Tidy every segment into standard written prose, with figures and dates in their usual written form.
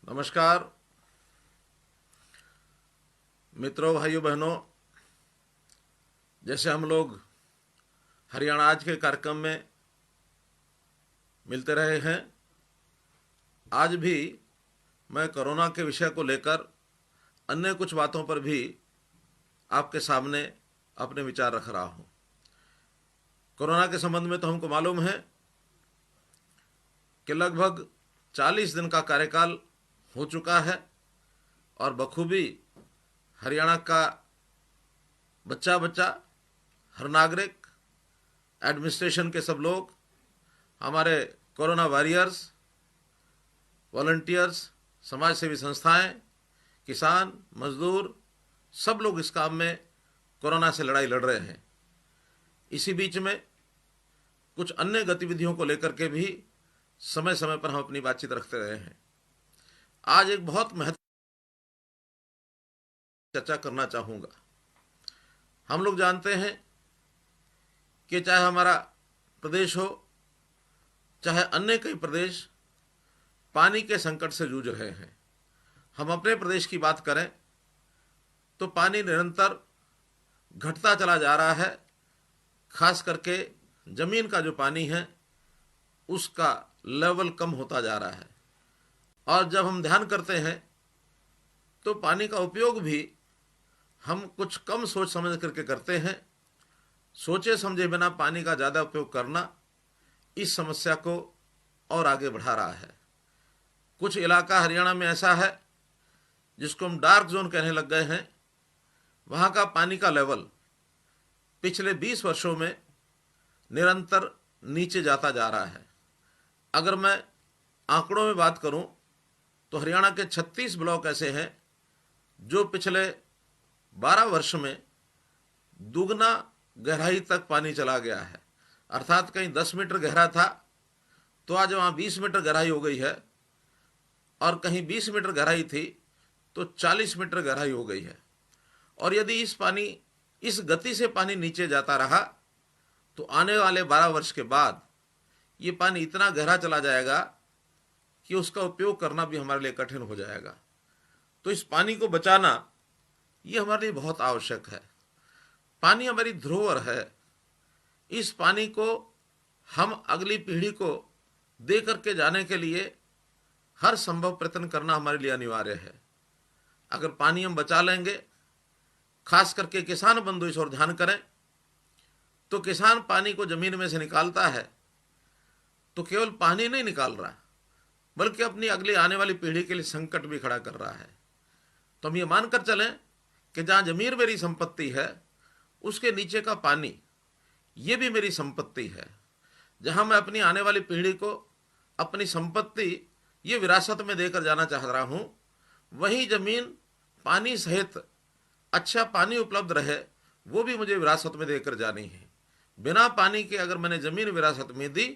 नमस्कार मित्रों, भाइयों बहनों। जैसे हम लोग हरियाणा आज के कार्यक्रम में मिलते रहे हैं, आज भी मैं कोरोना के विषय को लेकर अन्य कुछ बातों पर भी आपके सामने अपने विचार रख रहा हूं। कोरोना के संबंध में तो हमको मालूम है कि लगभग 40 दिन का कार्यकाल हो चुका है और बखूबी हरियाणा का बच्चा बच्चा, हर नागरिक, एडमिनिस्ट्रेशन के सब लोग, हमारे कोरोना वॉरियर्स, वॉलंटियर्स, समाज सेवी संस्थाएं, किसान, मजदूर, सब लोग इस काम में कोरोना से लड़ाई लड़ रहे हैं। इसी बीच में कुछ अन्य गतिविधियों को लेकर के भी समय समय पर हम अपनी बातचीत रखते रहे हैं। आज एक बहुत महत्वपूर्ण चर्चा करना चाहूंगा। हम लोग जानते हैं कि चाहे हमारा प्रदेश हो, चाहे अन्य कई प्रदेश पानी के संकट से जूझ रहे हैं। हम अपने प्रदेश की बात करें तो पानी निरंतर घटता चला जा रहा है। खास करके जमीन का जो पानी है उसका लेवल कम होता जा रहा है। और जब हम ध्यान करते हैं तो पानी का उपयोग भी हम कुछ कम सोच समझ करके करते हैं। सोचे समझे बिना पानी का ज़्यादा उपयोग करना इस समस्या को और आगे बढ़ा रहा है। कुछ इलाका हरियाणा में ऐसा है जिसको हम डार्क जोन कहने लग गए हैं। वहाँ का पानी का लेवल पिछले 20 वर्षों में निरंतर नीचे जाता जा रहा है। अगर मैं आंकड़ों में बात करूं तो हरियाणा के 36 ब्लॉक ऐसे हैं जो पिछले 12 वर्ष में दुगना गहराई तक पानी चला गया है। अर्थात कहीं 10 मीटर गहरा था तो आज वहाँ 20 मीटर गहराई हो गई है, और कहीं 20 मीटर गहराई थी तो 40 मीटर गहराई हो गई है। और यदि इस गति से पानी नीचे जाता रहा तो आने वाले 12 वर्ष के बाद ये पानी इतना गहरा चला जाएगा कि उसका उपयोग करना भी हमारे लिए कठिन हो जाएगा। तो इस पानी को बचाना ये हमारे लिए बहुत आवश्यक है। पानी हमारी धरोहर है। इस पानी को हम अगली पीढ़ी को दे करके जाने के लिए हर संभव प्रयत्न करना हमारे लिए अनिवार्य है। अगर पानी हम बचा लेंगे, खास करके किसान बंधु इस ओर ध्यान करें, तो किसान पानी को जमीन में से निकालता है तो केवल पानी नहीं निकाल रहा बल्कि अपनी अगली आने वाली पीढ़ी के लिए संकट भी खड़ा कर रहा है। तो हम ये मानकर चलें कि जहाँ जमीन मेरी संपत्ति है उसके नीचे का पानी ये भी मेरी संपत्ति है। जहाँ मैं अपनी आने वाली पीढ़ी को अपनी संपत्ति ये विरासत में देकर जाना चाह रहा हूँ, वही जमीन पानी सहित अच्छा पानी उपलब्ध रहे वो भी मुझे विरासत में देकर जानी है। बिना पानी के अगर मैंने ज़मीन विरासत में दी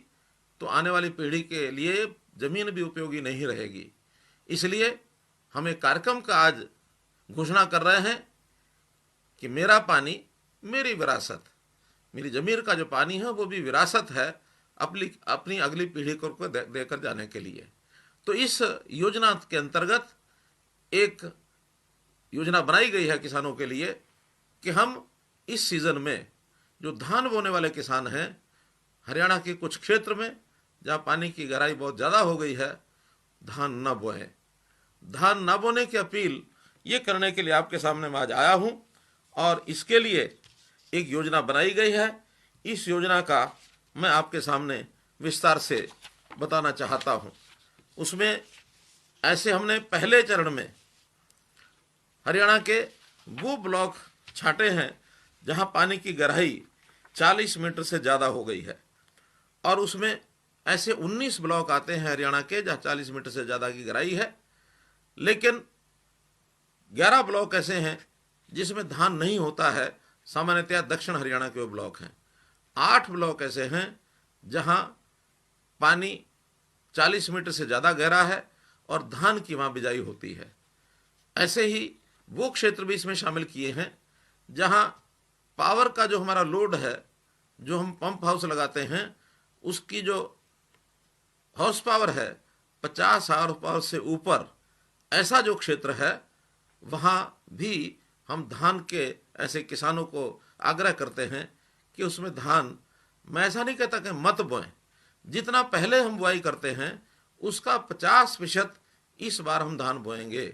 तो आने वाली पीढ़ी के लिए ज़मीन भी उपयोगी नहीं रहेगी। इसलिए हम एक कार्यक्रम का आज घोषणा कर रहे हैं कि मेरा पानी मेरी विरासत, मेरी ज़मीन का जो पानी है वो भी विरासत है अपनी अगली पीढ़ी को देकर जाने के लिए। तो इस योजना के अंतर्गत एक योजना बनाई गई है किसानों के लिए कि हम इस सीज़न में जो धान बोने वाले किसान हैं, हरियाणा के कुछ क्षेत्र में जहाँ पानी की गहराई बहुत ज़्यादा हो गई है, धान न बोएं। धान न बोने की अपील ये करने के लिए आपके सामने मैं आज आया हूँ और इसके लिए एक योजना बनाई गई है। इस योजना का मैं आपके सामने विस्तार से बताना चाहता हूँ। उसमें ऐसे हमने पहले चरण में हरियाणा के वो ब्लॉक छांटे हैं जहाँ पानी की गहराई 40 मीटर से ज़्यादा हो गई है, और उसमें ऐसे 19 ब्लॉक आते हैं हरियाणा के जहाँ 40 मीटर से ज़्यादा की गहराई है। लेकिन 11 ब्लॉक ऐसे हैं जिसमें धान नहीं होता है। सामान्यतया दक्षिण हरियाणा के वो ब्लॉक हैं। 8 ब्लॉक ऐसे हैं जहाँ पानी 40 मीटर से ज़्यादा गहरा है और धान की वहाँ बिजाई होती है। ऐसे ही वो क्षेत्र भी इसमें शामिल किए हैं जहाँ पावर का जो हमारा लोड है, जो हम पंप हाउस लगाते हैं, उसकी जो हॉर्स पावर है 50 हॉर्स पावर से ऊपर ऐसा जो क्षेत्र है वहाँ भी हम धान के ऐसे किसानों को आग्रह करते हैं कि उसमें धान, मैं ऐसा नहीं कहता कि मत बोएं, जितना पहले हम बुआई करते हैं उसका 50% इस बार हम धान बोएंगे,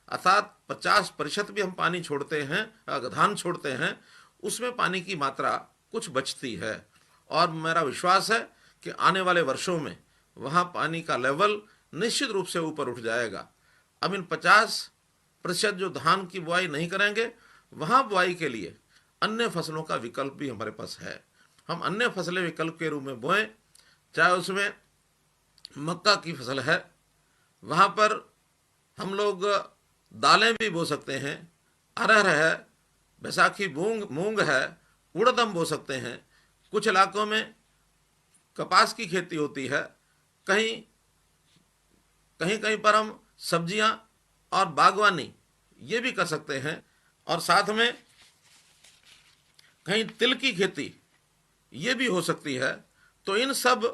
अर्थात 50% भी हम पानी छोड़ते हैं, धान छोड़ते हैं, उसमें पानी की मात्रा कुछ बचती है। और मेरा विश्वास है कि आने वाले वर्षों में वहाँ पानी का लेवल निश्चित रूप से ऊपर उठ जाएगा। अब इन 50% जो धान की बुआई नहीं करेंगे, वहाँ बुआई के लिए अन्य फसलों का विकल्प भी हमारे पास है। हम अन्य फसलें विकल्प के रूप में बोएं, चाहे उसमें मक्का की फसल है, वहाँ पर हम लोग दालें भी बो सकते हैं, अरहर है, बैसाखी मूंग है, उड़द हम बो सकते हैं। कुछ इलाकों में कपास की खेती होती है, कहीं कहीं पर हम सब्जियां और बागवानी ये भी कर सकते हैं, और साथ में कहीं तिल की खेती ये भी हो सकती है। तो इन सब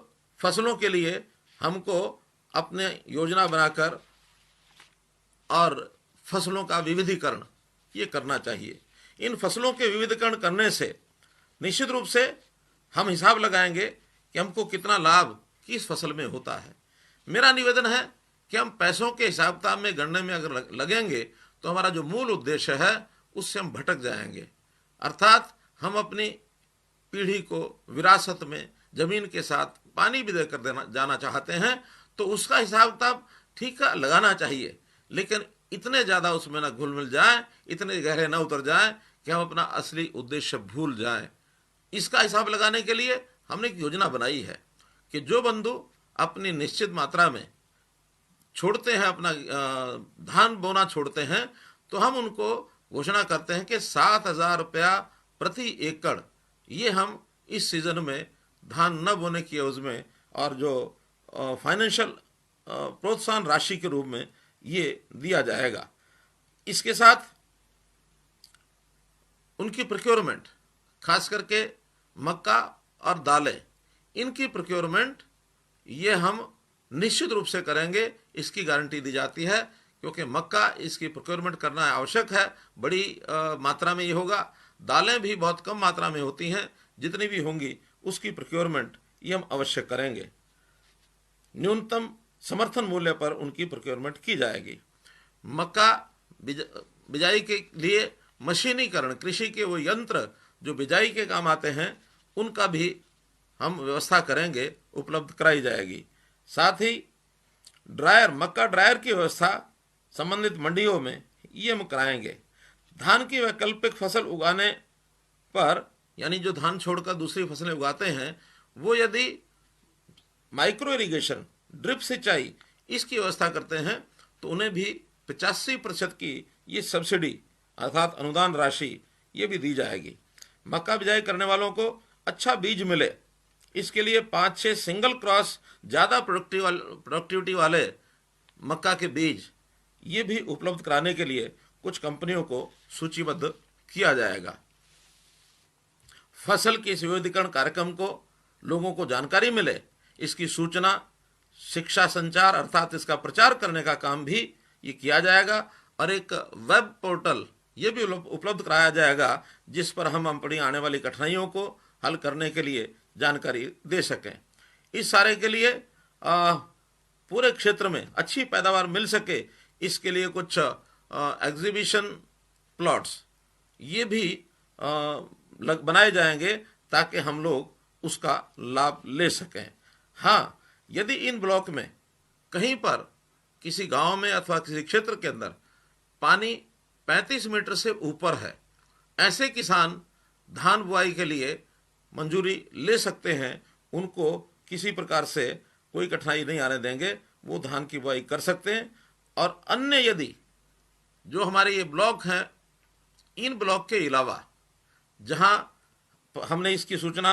फसलों के लिए हमको अपने योजना बनाकर और फसलों का विविधीकरण ये करना चाहिए। इन फसलों के विविधीकरण करने से निश्चित रूप से हम हिसाब लगाएंगे कि हमको कितना लाभ किस फसल में होता है। मेरा निवेदन है कि हम पैसों के हिसाब किताब में गणने में अगर लगेंगे तो हमारा जो मूल उद्देश्य है उससे हम भटक जाएंगे। अर्थात हम अपनी पीढ़ी को विरासत में जमीन के साथ पानी भी देकर जाना चाहते हैं, तो उसका हिसाब किताब ठीक लगाना चाहिए, लेकिन इतने ज़्यादा उसमें ना घुल मिल जाए, इतने गहरे ना उतर जाए कि हम अपना असली उद्देश्य भूल जाएं। इसका हिसाब लगाने के लिए हमने एक योजना बनाई है कि जो बंधु अपनी निश्चित मात्रा में छोड़ते हैं, अपना धान बोना छोड़ते हैं, तो हम उनको घोषणा करते हैं कि 7,000 रुपया प्रति एकड़ ये हम इस सीजन में धान न बोने की एवज में और जो फाइनेंशियल प्रोत्साहन राशि के रूप में ये दिया जाएगा। इसके साथ उनकी प्रोक्योरमेंट, खास करके मक्का और दालें, इनकी प्रोक्योरमेंट ये हम निश्चित रूप से करेंगे, इसकी गारंटी दी जाती है, क्योंकि मक्का इसकी प्रोक्योरमेंट करना आवश्यक है, बड़ी मात्रा में ये होगा। दालें भी बहुत कम मात्रा में होती हैं, जितनी भी होंगी उसकी प्रोक्योरमेंट ये हम अवश्य करेंगे। न्यूनतम समर्थन मूल्य पर उनकी प्रोक्योरमेंट की जाएगी। मक्का बिजाई के लिए मशीनीकरण, कृषि के वो यंत्र जो बिजाई के काम आते हैं, उनका भी हम व्यवस्था करेंगे, उपलब्ध कराई जाएगी। साथ ही ड्रायर, मक्का ड्रायर की व्यवस्था संबंधित मंडियों में ये हम कराएंगे। धान की वैकल्पिक फसल उगाने पर, यानी जो धान छोड़कर दूसरी फसलें उगाते हैं, वो यदि माइक्रो इरिगेशन, ड्रिप सिंचाई, इसकी व्यवस्था करते हैं तो उन्हें भी 85% की ये सब्सिडी अर्थात अनुदान राशि ये भी दी जाएगी। मक्का बिजाई करने वालों को अच्छा बीज मिले, इसके लिए 5-6 सिंगल क्रॉस ज़्यादा प्रोडक्टिविटी वाले मक्का के बीज ये भी उपलब्ध कराने के लिए कुछ कंपनियों को सूचीबद्ध किया जाएगा। फसल के इस विविधीकरण कार्यक्रम को लोगों को जानकारी मिले, इसकी सूचना, शिक्षा, संचार अर्थात इसका प्रचार करने का काम भी ये किया जाएगा, और एक वेब पोर्टल ये भी उपलब्ध कराया जाएगा जिस पर हम अपनी आने वाली कठिनाइयों को हल करने के लिए जानकारी दे सकें। इस सारे के लिए पूरे क्षेत्र में अच्छी पैदावार मिल सके, इसके लिए कुछ एग्जीबिशन प्लॉट्स ये भी बनाए जाएंगे ताकि हम लोग उसका लाभ ले सकें। हाँ, यदि इन ब्लॉक में कहीं पर किसी गांव में अथवा किसी क्षेत्र के अंदर पानी 35 मीटर से ऊपर है, ऐसे किसान धान बुआई के लिए मंजूरी ले सकते हैं। उनको किसी प्रकार से कोई कठिनाई नहीं आने देंगे, वो धान की बुआई कर सकते हैं। और अन्य यदि जो हमारे ये ब्लॉक हैं, इन ब्लॉक के अलावा जहां हमने इसकी सूचना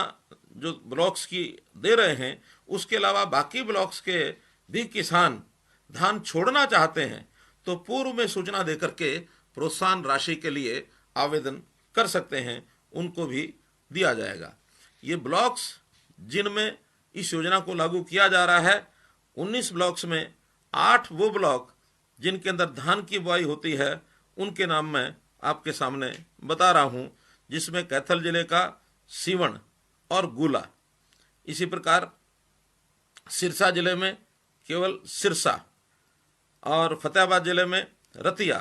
जो ब्लॉक्स की दे रहे हैं, उसके अलावा बाकी ब्लॉक्स के भी किसान धान छोड़ना चाहते हैं तो पूर्व में सूचना देकर के प्रोत्साहन राशि के लिए आवेदन कर सकते हैं, उनको भी दिया जाएगा। ये ब्लॉक्स जिनमें इस योजना को लागू किया जा रहा है, 19 ब्लॉक्स में 8 वो ब्लॉक जिनके अंदर धान की बुआई होती है उनके नाम मैं आपके सामने बता रहा हूं, जिसमें कैथल जिले का सीवण और गुला, इसी प्रकार सिरसा जिले में केवल सिरसा, और फतेहाबाद जिले में रतिया,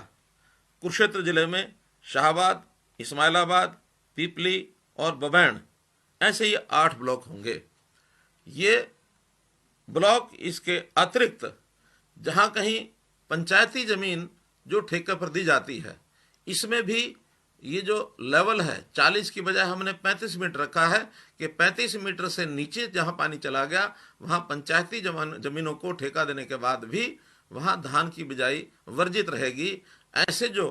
कुरुक्षेत्र जिले में शाहबाद, इस्माइलाबाद, पीपली और बबैन, ऐसे ही 8 ब्लॉक होंगे। ये ब्लॉक इसके अतिरिक्त जहां कहीं पंचायती जमीन जो ठेके पर दी जाती है, इसमें भी ये जो लेवल है 40 की बजाय हमने 35 मीटर रखा है कि 35 मीटर से नीचे जहां पानी चला गया वहां पंचायती जमीनों को ठेका देने के बाद भी वहां धान की बिजाई वर्जित रहेगी। ऐसे जो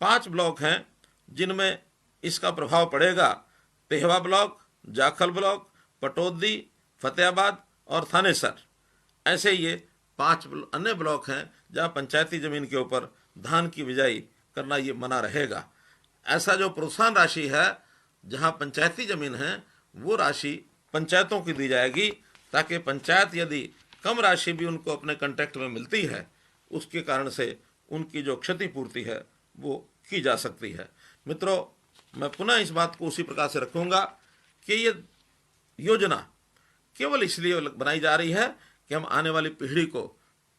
5 ब्लॉक हैं जिनमें इसका प्रभाव पड़ेगा, पेहवा ब्लॉक, जाखल ब्लॉक, पटौदी, फतेहाबाद और थानेसर, ऐसे ये 5 अन्य ब्लॉक हैं जहां पंचायती जमीन के ऊपर धान की बिजाई करना ये मना रहेगा। ऐसा जो प्रोत्साहन राशि है जहां पंचायती जमीन है वो राशि पंचायतों की दी जाएगी, ताकि पंचायत यदि कम राशि भी उनको अपने कॉन्ट्रैक्ट में मिलती है उसके कारण से उनकी जो क्षतिपूर्ति है वो की जा सकती है। मित्रों, मैं पुनः इस बात को उसी प्रकार से रखूंगा कि ये योजना केवल इसलिए बनाई जा रही है कि हम आने वाली पीढ़ी को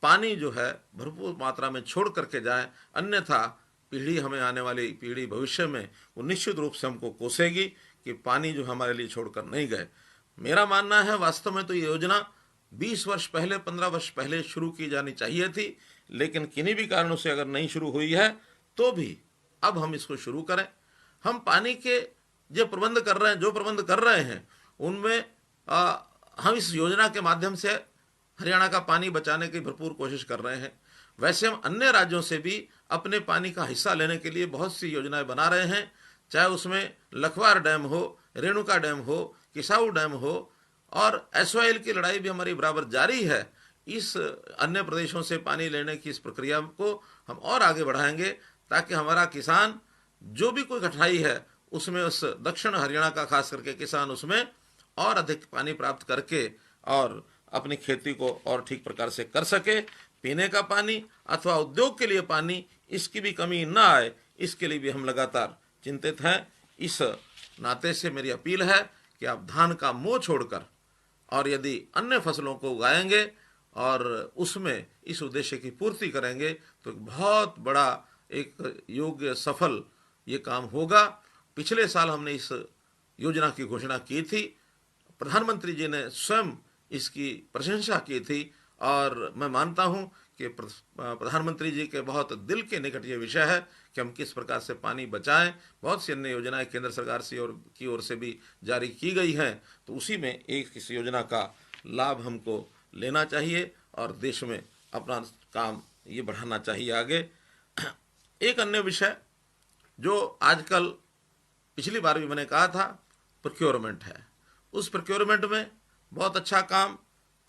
पानी जो है भरपूर मात्रा में छोड़ करके जाएं, अन्यथा पीढ़ी, हमें आने वाली पीढ़ी भविष्य में वो निश्चित रूप से हमको कोसेगी कि पानी जो हमारे लिए छोड़कर नहीं गए। मेरा मानना है वास्तव में तो ये योजना 20 वर्ष पहले, 15 वर्ष पहले शुरू की जानी चाहिए थी, लेकिन किन्हीं भी कारणों से अगर नहीं शुरू हुई है तो भी अब हम इसको शुरू करें। हम पानी के जो प्रबंध कर रहे हैं उनमें हम इस योजना के माध्यम से हरियाणा का पानी बचाने की भरपूर कोशिश कर रहे हैं। वैसे हम अन्य राज्यों से भी अपने पानी का हिस्सा लेने के लिए बहुत सी योजनाएं बना रहे हैं, चाहे उसमें लखवार डैम हो, रेणुका डैम हो, किसाऊ डैम हो, और एसवाइएल की लड़ाई भी हमारी बराबर जारी है। इस अन्य प्रदेशों से पानी लेने की इस प्रक्रिया को हम और आगे बढ़ाएंगे ताकि हमारा किसान जो भी कोई कठिनाई है उसमें, उस दक्षिण हरियाणा का खास करके किसान उसमें और अधिक पानी प्राप्त करके और अपनी खेती को और ठीक प्रकार से कर सके। पीने का पानी अथवा उद्योग के लिए पानी, इसकी भी कमी ना आए, इसके लिए भी हम लगातार चिंतित हैं। इस नाते से मेरी अपील है कि आप धान का मोह छोड़कर और यदि अन्य फसलों को उगाएंगे और उसमें इस उद्देश्य की पूर्ति करेंगे तो बहुत बड़ा एक योग्य सफल ये काम होगा। पिछले साल हमने इस योजना की घोषणा की थी, प्रधानमंत्री जी ने स्वयं इसकी प्रशंसा की थी, और मैं मानता हूं कि प्रधानमंत्री जी के बहुत दिल के निकट ये विषय है कि हम किस प्रकार से पानी बचाएं। बहुत सी अन्य योजनाएं केंद्र सरकार की ओर से भी जारी की गई हैं, तो उसी में एक इस योजना का लाभ हमको लेना चाहिए और देश में अपना काम ये बढ़ाना चाहिए आगे। एक अन्य विषय जो आजकल, पिछली बार भी मैंने कहा था, प्रोक्योरमेंट है। उस प्रोक्योरमेंट में बहुत अच्छा काम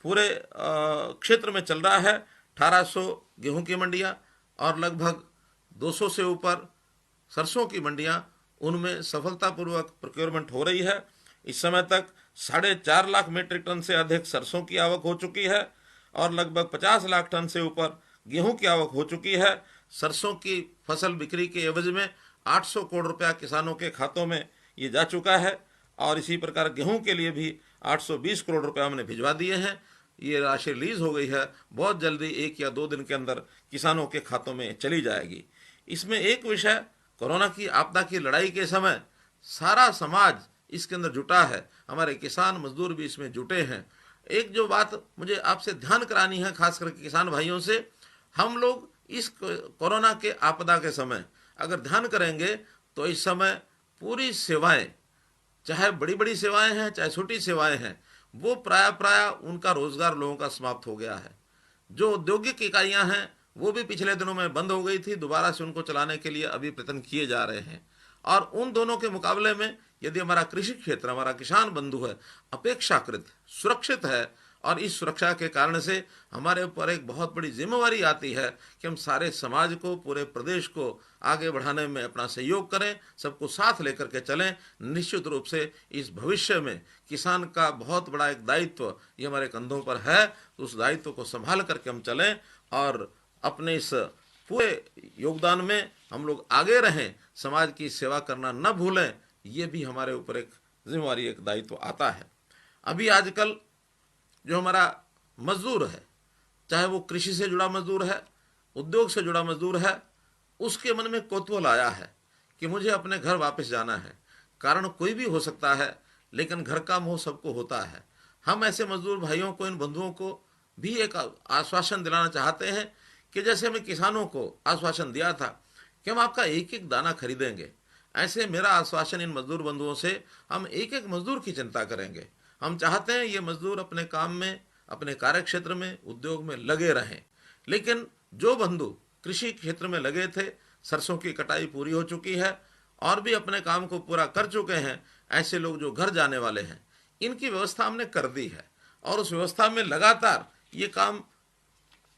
पूरे क्षेत्र में चल रहा है। 1800 गेहूं की मंडियां और लगभग 200 से ऊपर सरसों की मंडियां, उनमें सफलतापूर्वक प्रोक्योरमेंट हो रही है। इस समय तक 4.5 लाख मीट्रिक टन से अधिक सरसों की आवक हो चुकी है और लगभग 50 लाख टन से ऊपर गेहूं की आवक हो चुकी है। सरसों की फसल बिक्री के एवज में 800 करोड़ रुपया किसानों के खातों में ये जा चुका है और इसी प्रकार गेहूं के लिए भी 820 करोड़ रुपया हमने भिजवा दिए हैं। ये राशि रिलीज हो गई है, बहुत जल्दी 1 या 2 दिन के अंदर किसानों के खातों में चली जाएगी। इसमें एक विषय, कोरोना की आपदा की लड़ाई के समय सारा समाज इसके अंदर जुटा है, हमारे किसान मजदूर भी इसमें जुटे हैं। एक जो बात मुझे आपसे ध्यान करानी है, खास करके किसान भाइयों से, हम लोग इस कोरोना के आपदा के समय अगर ध्यान करेंगे तो इस समय पूरी सेवाएं, चाहे बड़ी बड़ी सेवाएं हैं चाहे छोटी सेवाएं हैं, वो प्राय उनका रोजगार लोगों का समाप्त हो गया है। जो औद्योगिक इकाइयां हैं वो भी पिछले दिनों में बंद हो गई थी, दोबारा से उनको चलाने के लिए अभी प्रयत्न किए जा रहे हैं। और उन दोनों के मुकाबले में यदि हमारा कृषि क्षेत्र, हमारा किसान बंधु है, अपेक्षाकृत सुरक्षित है और इस सुरक्षा के कारण से हमारे ऊपर एक बहुत बड़ी जिम्मेवारी आती है कि हम सारे समाज को, पूरे प्रदेश को आगे बढ़ाने में अपना सहयोग करें, सबको साथ लेकर के चलें। निश्चित रूप से इस भविष्य में किसान का बहुत बड़ा एक दायित्व ये हमारे कंधों पर है, तो उस दायित्व को संभाल करके हम चलें और अपने इस पूरे योगदान में हम लोग आगे रहें, समाज की सेवा करना न भूलें, ये भी हमारे ऊपर एक जिम्मेवारी, एक दायित्व आता है। अभी आजकल जो हमारा मजदूर है, चाहे वो कृषि से जुड़ा मजदूर है, उद्योग से जुड़ा मजदूर है, उसके मन में कौतूहल आया है कि मुझे अपने घर वापस जाना है। कारण कोई भी हो सकता है, लेकिन घर का मोह सबको होता है। हम ऐसे मजदूर भाइयों को, इन बंधुओं को भी एक आश्वासन दिलाना चाहते हैं कि जैसे हमें किसानों को आश्वासन दिया था कि हम आपका एक एक दाना खरीदेंगे, ऐसे मेरा आश्वासन इन मजदूर बंधुओं से, हम एक एक मजदूर की चिंता करेंगे। हम चाहते हैं ये मजदूर अपने काम में, अपने कार्य क्षेत्र में, उद्योग में लगे रहें। लेकिन जो बंधु कृषि क्षेत्र में लगे थे, सरसों की कटाई पूरी हो चुकी है और भी अपने काम को पूरा कर चुके हैं, ऐसे लोग जो घर जाने वाले हैं, इनकी व्यवस्था हमने कर दी है और उस व्यवस्था में लगातार ये काम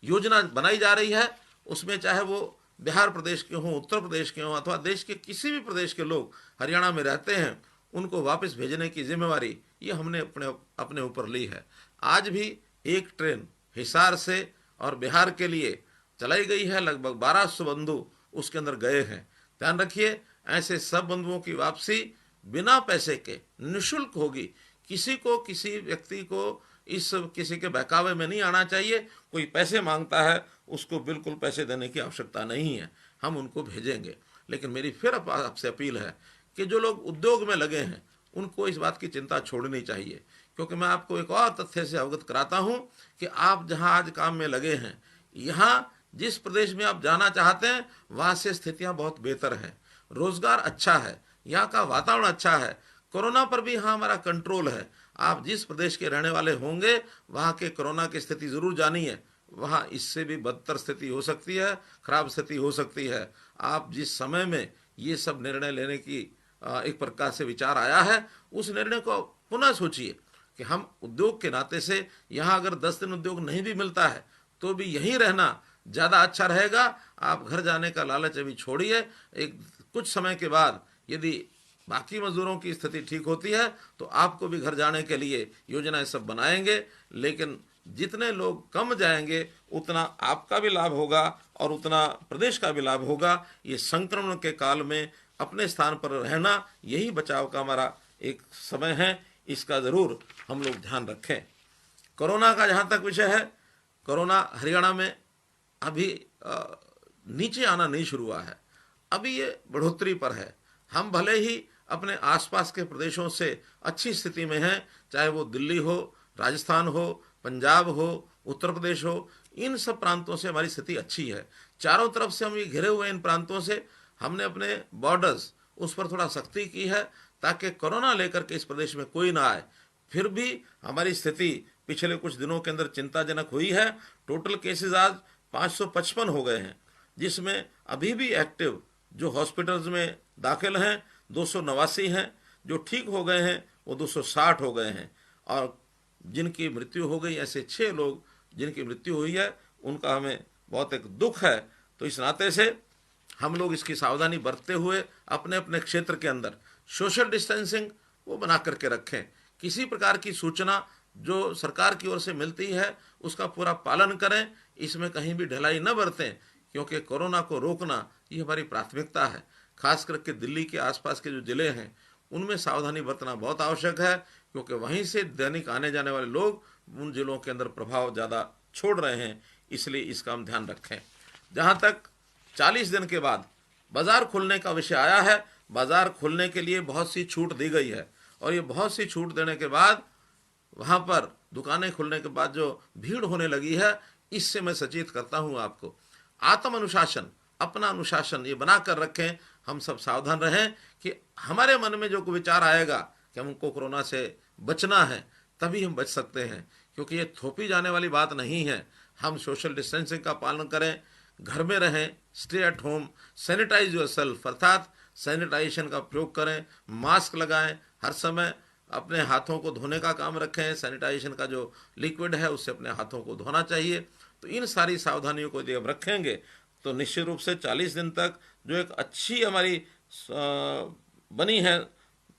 योजना बनाई जा रही है। उसमें चाहे वो बिहार प्रदेश के हों, उत्तर प्रदेश के हों, अथवा देश के किसी भी प्रदेश के लोग हरियाणा में रहते हैं, उनको वापस भेजने की जिम्मेवारी ये हमने अपने ऊपर ली है। आज भी एक ट्रेन हिसार से और बिहार के लिए चलाई गई है, लगभग 1200 बंधु उसके अंदर गए हैं। ध्यान रखिए, ऐसे सब बंधुओं की वापसी बिना पैसे के निःशुल्क होगी। किसी को, किसी व्यक्ति को इस किसी के बहकावे में नहीं आना चाहिए। कोई पैसे मांगता है, उसको बिल्कुल पैसे देने की आवश्यकता नहीं है, हम उनको भेजेंगे। लेकिन मेरी फिर आपसे अपील है कि जो लोग उद्योग में लगे हैं, उनको इस बात की चिंता छोड़नी चाहिए, क्योंकि मैं आपको एक और तथ्य से अवगत कराता हूं कि आप जहां आज काम में लगे हैं, यहाँ जिस प्रदेश में आप जाना चाहते हैं, वहां से स्थितियां बहुत बेहतर हैं, रोजगार अच्छा है, यहाँ का वातावरण अच्छा है, कोरोना पर भी यहाँ हमारा कंट्रोल है। आप जिस प्रदेश के रहने वाले होंगे, वहाँ के कोरोना की स्थिति जरूर जानिए। वहाँ इससे भी बदतर स्थिति हो सकती है, खराब स्थिति हो सकती है। आप जिस समय में ये सब निर्णय लेने की एक प्रकार से विचार आया है, उस निर्णय को पुनः सोचिए कि हम उद्योग के नाते से यहाँ अगर 10 दिन उद्योग नहीं भी मिलता है तो भी यहीं रहना ज़्यादा अच्छा रहेगा। आप घर जाने का लालच अभी छोड़िए। एक कुछ समय के बाद यदि बाकी मजदूरों की स्थिति ठीक होती है तो आपको भी घर जाने के लिए योजनाएं सब बनाएंगे। लेकिन जितने लोग कम जाएंगे, उतना आपका भी लाभ होगा और उतना प्रदेश का भी लाभ होगा। ये संक्रमण के काल में अपने स्थान पर रहना, यही बचाव का हमारा एक समय है, इसका ज़रूर हम लोग ध्यान रखें। कोरोना का जहाँ तक विषय है, कोरोना हरियाणा में अभी नीचे आना नहीं शुरू हुआ है, अभी ये बढ़ोतरी पर है। हम भले ही अपने आसपास के प्रदेशों से अच्छी स्थिति में हैं, चाहे वो दिल्ली हो, राजस्थान हो, पंजाब हो, उत्तर प्रदेश हो, इन सब प्रांतों से हमारी स्थिति अच्छी है। चारों तरफ से हम ये घिरे हुए इन प्रांतों से हमने अपने बॉर्डर्स उस पर थोड़ा सख्ती की है ताकि कोरोना लेकर के इस प्रदेश में कोई ना आए। फिर भी हमारी स्थिति पिछले कुछ दिनों के अंदर चिंताजनक हुई है। टोटल केसेस आज 555 हो गए हैं, जिसमें अभी भी एक्टिव जो हॉस्पिटल्स में दाखिल हैं 289 हैं, जो ठीक हो गए हैं वो 260 हो गए हैं, और जिनकी मृत्यु हो गई, ऐसे 6 लोग जिनकी मृत्यु हुई है, उनका हमें बहुत एक दुख है। तो इस नाते से हम लोग इसकी सावधानी बरतते हुए अपने अपने क्षेत्र के अंदर सोशल डिस्टेंसिंग वो बना करके रखें। किसी प्रकार की सूचना जो सरकार की ओर से मिलती है उसका पूरा पालन करें, इसमें कहीं भी ढिलाई न बरतें, क्योंकि कोरोना को रोकना ये हमारी प्राथमिकता है। खास करके दिल्ली के आसपास के जो ज़िले हैं उनमें सावधानी बरतना बहुत आवश्यक है, क्योंकि वहीं से दैनिक आने जाने वाले लोग उन ज़िलों के अंदर प्रभाव ज़्यादा छोड़ रहे हैं, इसलिए इसका हम ध्यान रखें। जहाँ तक 40 दिन के बाद बाज़ार खुलने का विषय आया है, बाज़ार खुलने के लिए बहुत सी छूट दी गई है, और ये बहुत सी छूट देने के बाद वहाँ पर दुकानें खुलने के बाद जो भीड़ होने लगी है, इससे मैं सचेत करता हूँ आपको। आत्म अनुशासन, अपना अनुशासन ये बना कर रखें। हम सब सावधान रहें कि हमारे मन में जो विचार आएगा कि हमको कोरोना से बचना है, तभी हम बच सकते हैं, क्योंकि ये थोपी जाने वाली बात नहीं है। हम सोशल डिस्टेंसिंग का पालन करें, घर में रहें, stay at home, sanitise yourself, अर्थात सैनिटाइजेशन का प्रयोग करें, मास्क लगाएं, हर समय अपने हाथों को धोने का काम रखें। सैनिटाइजेशन का जो लिक्विड है उससे अपने हाथों को धोना चाहिए। तो इन सारी सावधानियों को यदि हम रखेंगे तो निश्चित रूप से 40 दिन तक जो एक अच्छी हमारी बनी है,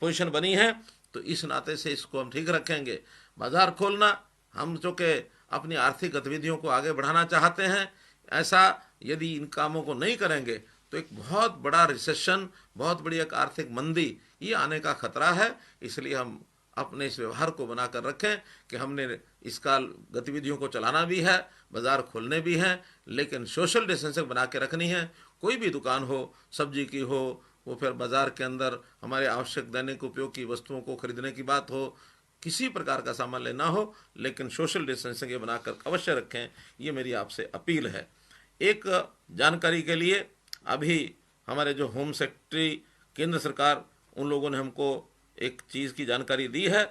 पोजीशन बनी है, तो इस नाते से इसको हम ठीक रखेंगे। बाजार खोलना, हम जो कि अपनी आर्थिक गतिविधियों को आगे बढ़ाना चाहते हैं, ऐसा यदि इन कामों को नहीं करेंगे तो एक बहुत बड़ा रिसेशन, बहुत बड़ी एक आर्थिक मंदी ये आने का खतरा है। इसलिए हम अपने इस व्यवहार को बनाकर रखें कि हमने इसका गतिविधियों को चलाना भी है, बाजार खोलने भी हैं, लेकिन सोशल डिस्टेंसिंग बना के रखनी है। कोई भी दुकान हो, सब्जी की हो, वो फिर बाजार के अंदर हमारे आवश्यक दैनिक उपयोग की वस्तुओं को खरीदने की बात हो, किसी प्रकार का सामान लेना हो, लेकिन सोशल डिस्टेंसिंग ये बनाकर अवश्य रखें। ये मेरी आपसे अपील है। एक जानकारी के लिए, अभी हमारे जो होम सेक्रेटरी केंद्र सरकार, उन लोगों ने हमको एक चीज़ की जानकारी दी है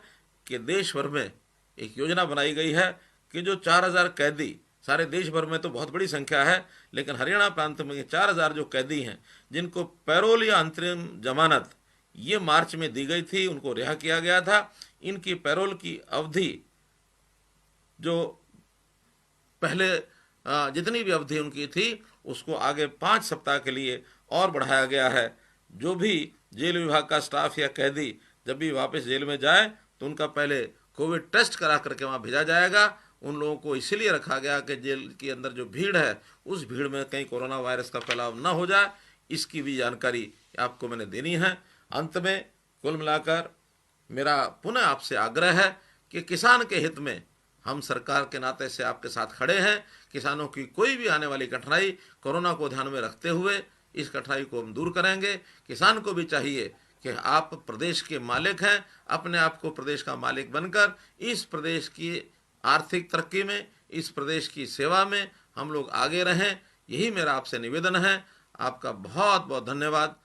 कि देश भर में एक योजना बनाई गई है कि जो 4000 कैदी, सारे देश भर में तो बहुत बड़ी संख्या है, लेकिन हरियाणा प्रांत में 4000 जो कैदी हैं जिनको पैरोल या अंतरिम जमानत ये मार्च में दी गई थी, उनको रिहा किया गया था। इनकी पैरोल की अवधि जो पहले जितनी भी अवधि उनकी थी उसको आगे 5 सप्ताह के लिए और बढ़ाया गया है। जो भी जेल विभाग का स्टाफ या कैदी जब भी वापस जेल में जाए तो उनका पहले कोविड टेस्ट करा करके वहाँ भेजा जाएगा। उन लोगों को इसीलिए रखा गया कि जेल के अंदर जो भीड़ है उस भीड़ में कहीं कोरोना वायरस का फैलाव न हो जाए, इसकी भी जानकारी आपको मैंने देनी है। अंत में कुल मिलाकर मेरा पुनः आपसे आग्रह है कि किसान के हित में हम सरकार के नाते से आपके साथ खड़े हैं। किसानों की कोई भी आने वाली कठिनाई कोरोना को ध्यान में रखते हुए इस कठिनाई को हम दूर करेंगे। किसान को भी चाहिए कि आप प्रदेश के मालिक हैं, अपने आप को प्रदेश का मालिक बनकर इस प्रदेश की आर्थिक तरक्की में, इस प्रदेश की सेवा में हम लोग आगे रहें। यही मेरा आपसे निवेदन है। आपका बहुत बहुत धन्यवाद।